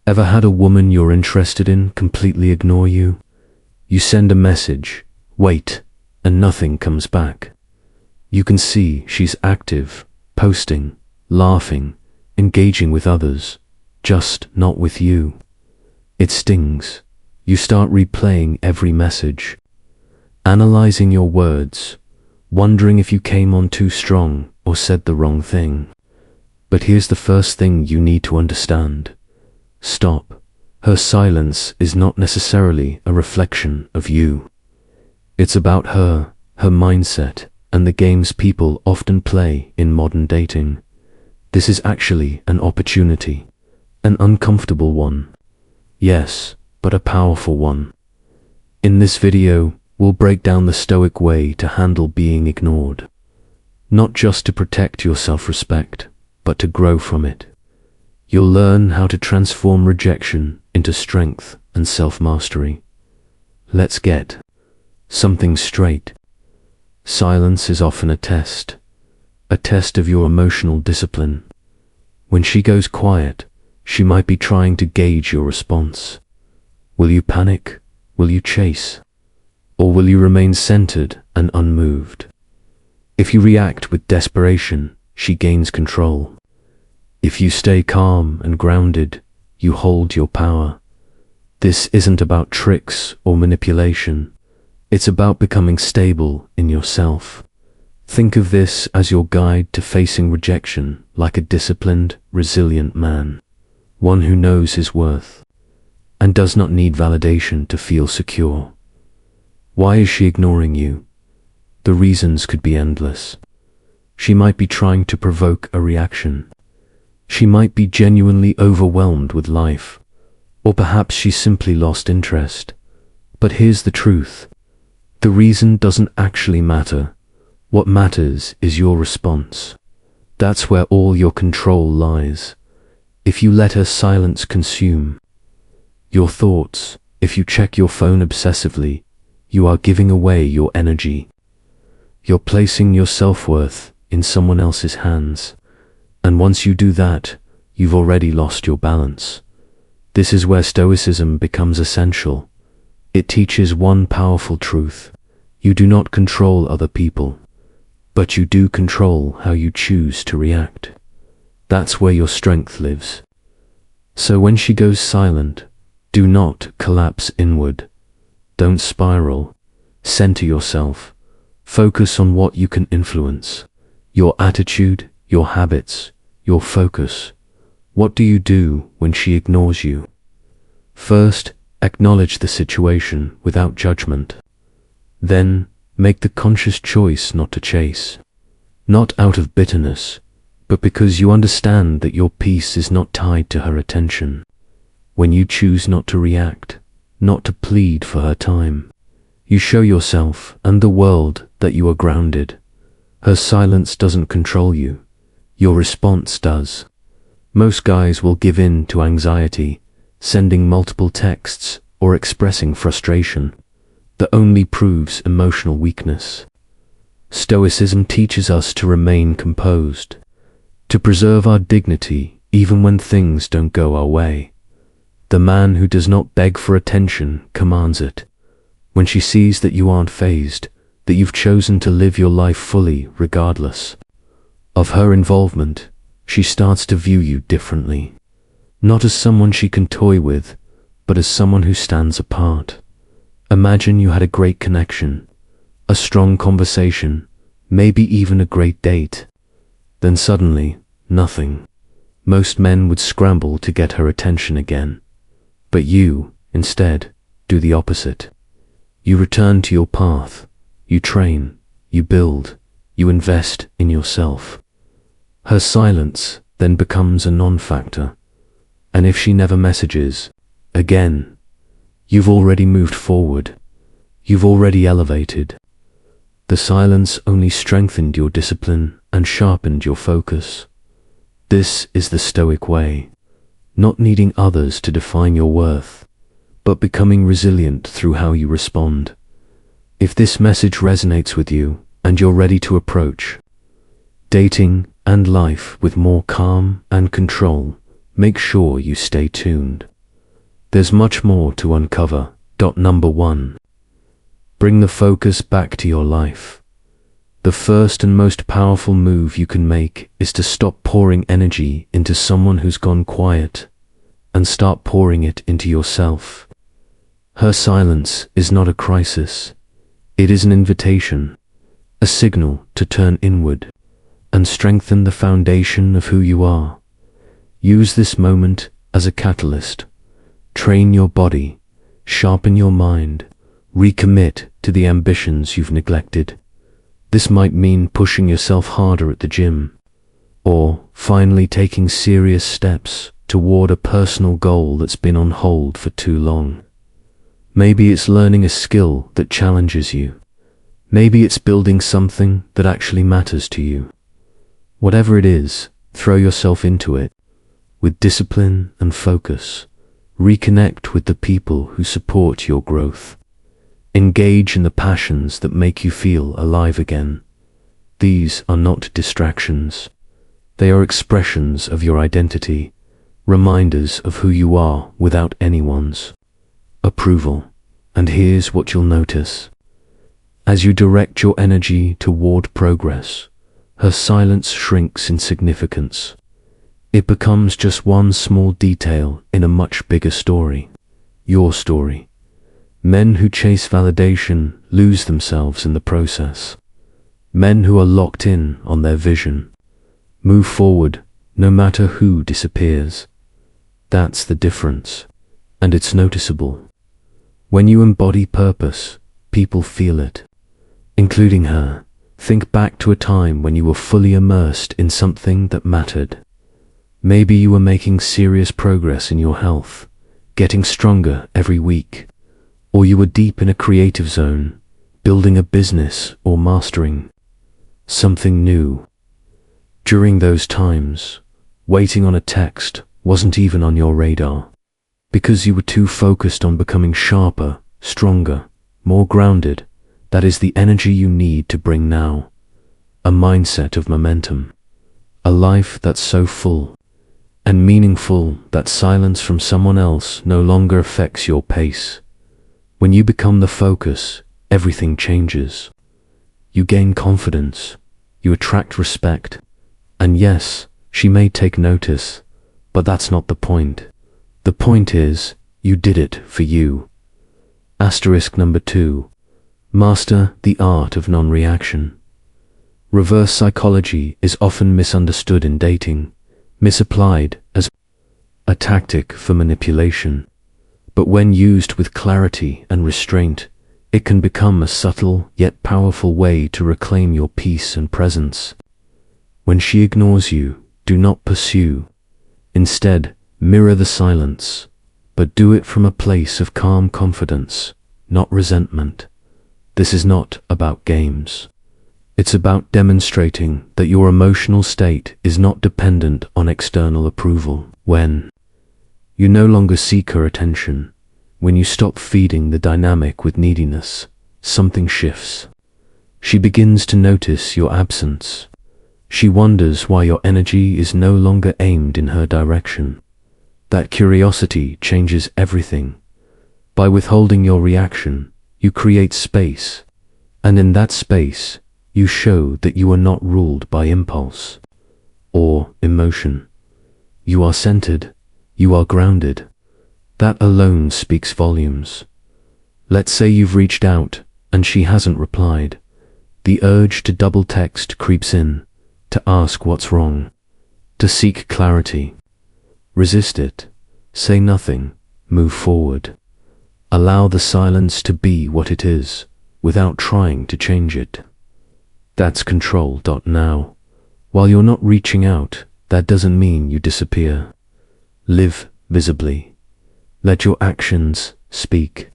Ever had a woman you're interested in completely ignore you? You send a message, wait, and nothing comes back. You can see she's active, posting, laughing, engaging with others, just not with you. It stings. You start replaying every message, analyzing your words, wondering if you came on too strong or said the wrong thing. But here's the first thing you need to understand. Stop. Her silence is not necessarily a reflection of you. It's about her mindset, and the games people often play in modern dating. This is actually an opportunity, an uncomfortable one. Yes, but a powerful one. In this video, we'll break down the Stoic way to handle being ignored. Not just to protect your self-respect, but to grow from it. You'll learn how to transform rejection into strength and self-mastery. Let's get something straight. Silence is often a test of your emotional discipline. When she goes quiet, she might be trying to gauge your response. Will you panic? Will you chase? Or will you remain centered and unmoved? If you react with desperation, she gains control. If you stay calm and grounded, you hold your power. This isn't about tricks or manipulation. It's about becoming stable in yourself. Think of this as your guide to facing rejection, like a disciplined, resilient man. One who knows his worth and does not need validation to feel secure. Why is she ignoring you? The reasons could be endless. She might be trying to provoke a reaction. She might be genuinely overwhelmed with life, or perhaps she simply lost interest. But here's the truth. The reason doesn't actually matter. What matters is your response. That's where all your control lies. If you let her silence consume your thoughts, if you check your phone obsessively, you are giving away your energy. You're placing your self-worth in someone else's hands. And once you do that, you've already lost your balance. This is where Stoicism becomes essential. It teaches one powerful truth. You do not control other people, but you do control how you choose to react. That's where your strength lives. So when she goes silent, do not collapse inward. Don't spiral. Center yourself. Focus on what you can influence. Your attitude, your habits, your focus. What do you do when she ignores you? First, acknowledge the situation without judgment. Then, make the conscious choice not to chase. Not out of bitterness, but because you understand that your peace is not tied to her attention. When you choose not to react, not to plead for her time, you show yourself and the world that you are grounded. Her silence doesn't control you. Your response does. Most guys will give in to anxiety, sending multiple texts or expressing frustration. That only proves emotional weakness. Stoicism teaches us to remain composed, to preserve our dignity even when things don't go our way. The man who does not beg for attention commands it. When she sees that you aren't fazed, that you've chosen to live your life fully regardless of her involvement, she starts to view you differently. Not as someone she can toy with, but as someone who stands apart. Imagine you had a great connection, a strong conversation, maybe even a great date. Then suddenly, nothing. Most men would scramble to get her attention again. But you, instead, do the opposite. You return to your path. You train, you build, you invest in yourself. Her silence then becomes a non-factor. And if she never messages, again, you've already moved forward. You've already elevated. The silence only strengthened your discipline and sharpened your focus. This is the Stoic way. Not needing others to define your worth, but becoming resilient through how you respond. If this message resonates with you and you're ready to approach dating and life with more calm and control, make sure you stay tuned. There's much more to uncover. Number 1. Bring the focus back to your life. The first and most powerful move you can make is to stop pouring energy into someone who's gone quiet and start pouring it into yourself. Her silence is not a crisis. It is an invitation, a signal to turn inward and strengthen the foundation of who you are. Use this moment as a catalyst. Train your body, sharpen your mind, recommit to the ambitions you've neglected. This might mean pushing yourself harder at the gym, or finally taking serious steps toward a personal goal that's been on hold for too long. Maybe it's learning a skill that challenges you. Maybe it's building something that actually matters to you. Whatever it is, throw yourself into it. With discipline and focus, reconnect with the people who support your growth. Engage in the passions that make you feel alive again. These are not distractions. They are expressions of your identity, reminders of who you are without anyone's approval. And here's what you'll notice. As you direct your energy toward progress, her silence shrinks in significance. It becomes just one small detail in a much bigger story. Your story. Men who chase validation lose themselves in the process. Men who are locked in on their vision move forward no matter who disappears. That's the difference, and it's noticeable. When you embody purpose, people feel it, including her. Think back to a time when you were fully immersed in something that mattered. Maybe you were making serious progress in your health, getting stronger every week, or you were deep in a creative zone, building a business or mastering something new. During those times, waiting on a text wasn't even on your radar, because you were too focused on becoming sharper, stronger, more grounded. That is the energy you need to bring now. A mindset of momentum. A life that's so full and meaningful that silence from someone else no longer affects your pace. When you become the focus, everything changes. You gain confidence, you attract respect, and yes, she may take notice, but that's not the point. The point is, you did it for you. Number 2. Master the art of non-reaction. Reverse psychology is often misunderstood in dating, misapplied as a tactic for manipulation. But when used with clarity and restraint, it can become a subtle yet powerful way to reclaim your peace and presence. When she ignores you, do not pursue. Instead, mirror the silence, but do it from a place of calm confidence, not resentment. This is not about games. It's about demonstrating that your emotional state is not dependent on external approval. When you no longer seek her attention, when you stop feeding the dynamic with neediness, something shifts. She begins to notice your absence. She wonders why your energy is no longer aimed in her direction. That curiosity changes everything. By withholding your reaction, you create space, and in that space, you show that you are not ruled by impulse or emotion. You are centered, you are grounded. That alone speaks volumes. Let's say you've reached out and she hasn't replied. The urge to double text creeps in, to ask what's wrong, to seek clarity. Resist it. Say nothing. Move forward. Allow the silence to be what it is, without trying to change it. That's control. Now, while you're not reaching out, that doesn't mean you disappear. Live visibly. Let your actions speak.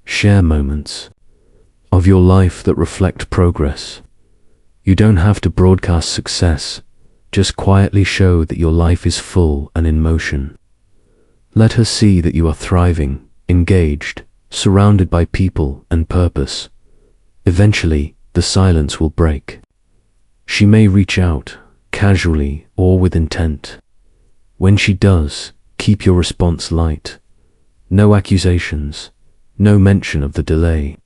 Share moments of your life that reflect progress. You don't have to broadcast success, just quietly show that your life is full and in motion. Let her see that you are thriving, engaged, surrounded by people and purpose. Eventually, the silence will break. She may reach out, casually or with intent. When she does, keep your response light. No accusations, no mention of the delay.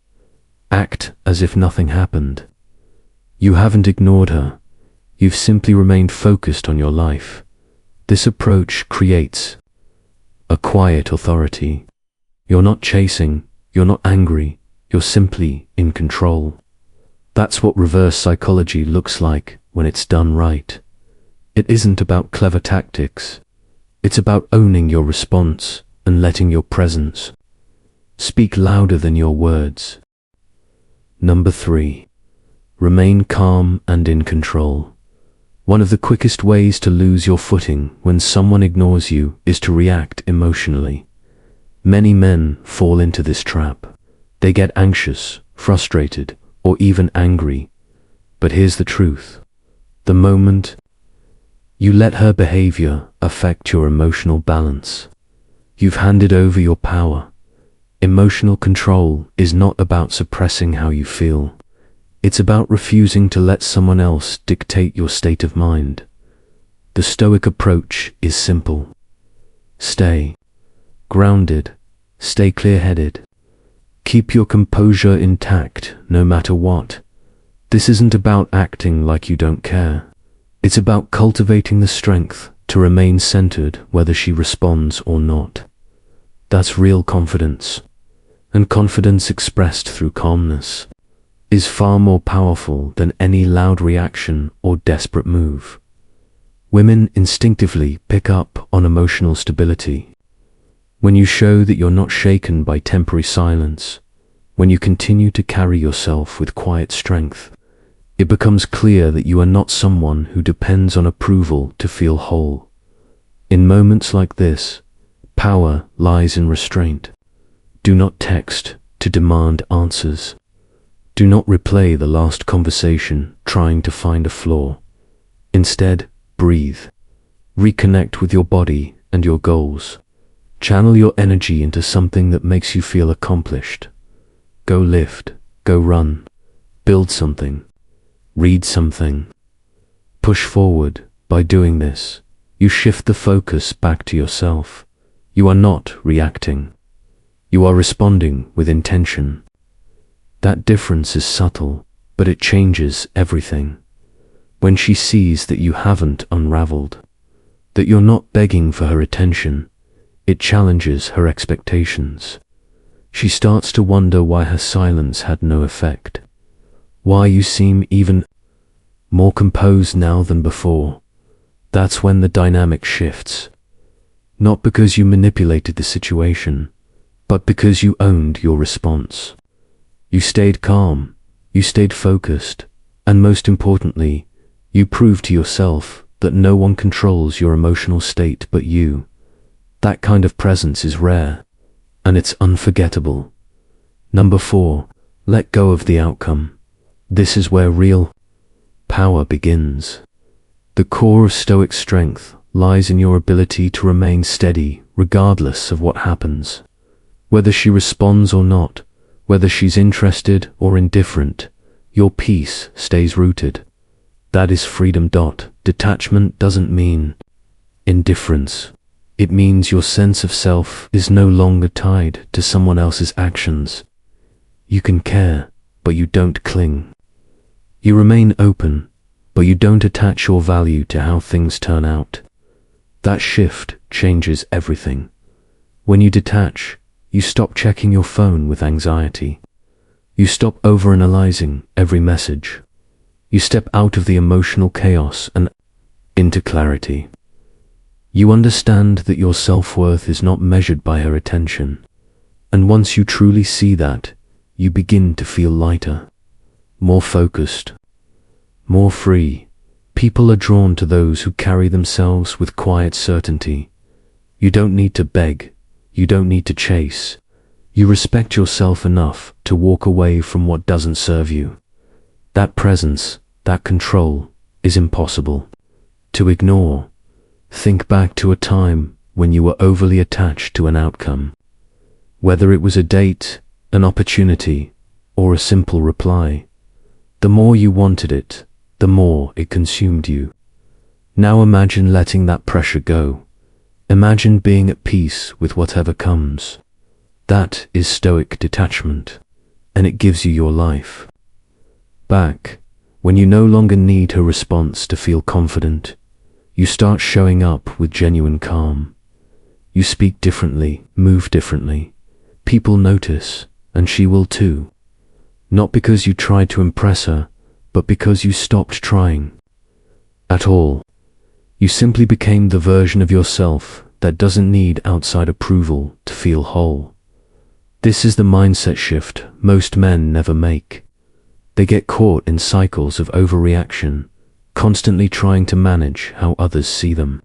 Act as if nothing happened. You haven't ignored her. You've simply remained focused on your life. This approach creates a quiet authority. You're not chasing, you're not angry, you're simply in control. That's what reverse psychology looks like when it's done right. It isn't about clever tactics. It's about owning your response and letting your presence speak louder than your words. Number 3. Remain calm and in control. One of the quickest ways to lose your footing when someone ignores you is to react emotionally. Many men fall into this trap. They get anxious, frustrated, or even angry. But here's the truth. The moment you let her behavior affect your emotional balance, you've handed over your power. Emotional control is not about suppressing how you feel. It's about refusing to let someone else dictate your state of mind. The Stoic approach is simple. Stay grounded, stay clear-headed. Keep your composure intact no matter what. This isn't about acting like you don't care. It's about cultivating the strength to remain centered whether she responds or not. That's real confidence. And confidence expressed through calmness is far more powerful than any loud reaction or desperate move. Women instinctively pick up on emotional stability. When you show that you're not shaken by temporary silence, when you continue to carry yourself with quiet strength, it becomes clear that you are not someone who depends on approval to feel whole. In moments like this, power lies in restraint. Do not text to demand answers. Do not replay the last conversation trying to find a flaw. Instead, breathe. Reconnect with your body and your goals. Channel your energy into something that makes you feel accomplished. Go lift, go run, build something, read something. Push forward. By doing this, you shift the focus back to yourself. You are not reacting. You are responding with intention. That difference is subtle, but it changes everything. When she sees that you haven't unraveled, that you're not begging for her attention, it challenges her expectations. She starts to wonder why her silence had no effect, why you seem even more composed now than before. That's when the dynamic shifts. Not because you manipulated the situation, but because you owned your response. You stayed calm, you stayed focused, and most importantly, you proved to yourself that no one controls your emotional state but you. That kind of presence is rare, and it's unforgettable. Number 4, let go of the outcome. This is where real power begins. The core of Stoic strength lies in your ability to remain steady regardless of what happens. Whether she responds or not, whether she's interested or indifferent, your peace stays rooted. That is freedom. Detachment doesn't mean indifference. It means your sense of self is no longer tied to someone else's actions. You can care, but you don't cling. You remain open, but you don't attach your value to how things turn out. That shift changes everything. When you detach, you stop checking your phone with anxiety. You stop overanalyzing every message. You step out of the emotional chaos and into clarity. You understand that your self-worth is not measured by her attention. And once you truly see that, you begin to feel lighter, more focused, more free. People are drawn to those who carry themselves with quiet certainty. You don't need to beg. You don't need to chase. You respect yourself enough to walk away from what doesn't serve you. That presence, that control, is impossible to ignore. Think back to a time when you were overly attached to an outcome. Whether it was a date, an opportunity, or a simple reply. The more you wanted it, the more it consumed you. Now imagine letting that pressure go. Imagine being at peace with whatever comes. That is Stoic detachment, and it gives you your life back. When you no longer need her response to feel confident, you start showing up with genuine calm. You speak differently, move differently. People notice, and she will too. Not because you tried to impress her, but because you stopped trying at all. You simply became the version of yourself that doesn't need outside approval to feel whole. This is the mindset shift most men never make. They get caught in cycles of overreaction, constantly trying to manage how others see them,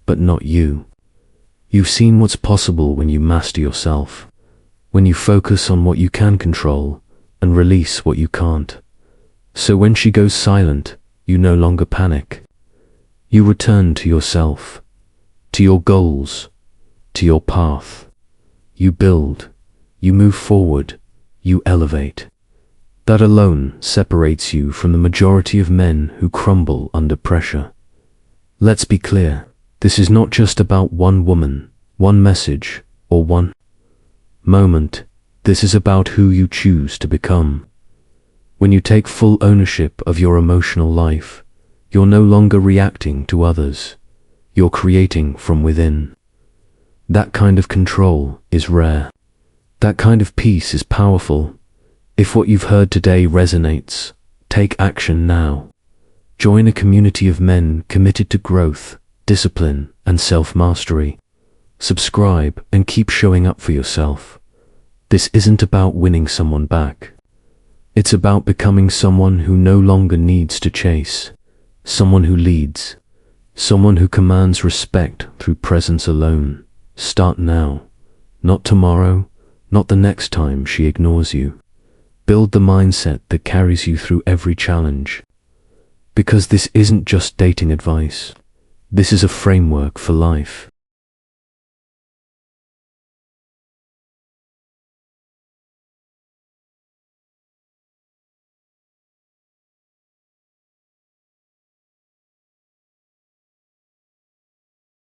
but not you. You've seen what's possible when you master yourself, when you focus on what you can control and release what you can't. So when she goes silent, you no longer panic. You return to yourself, to your goals, to your path. You build, you move forward, you elevate. That alone separates you from the majority of men who crumble under pressure. Let's be clear, this is not just about one woman, one message, or one moment. This is about who you choose to become. When you take full ownership of your emotional life, you're no longer reacting to others. You're creating from within. That kind of control is rare. That kind of peace is powerful. If what you've heard today resonates, take action now. Join a community of men committed to growth, discipline, and self-mastery. Subscribe and keep showing up for yourself. This isn't about winning someone back. It's about becoming someone who no longer needs to chase, someone who leads, someone who commands respect through presence alone. Start now, not tomorrow, not the next time she ignores you. Build the mindset that carries you through every challenge. Because this isn't just dating advice. This is a framework for life.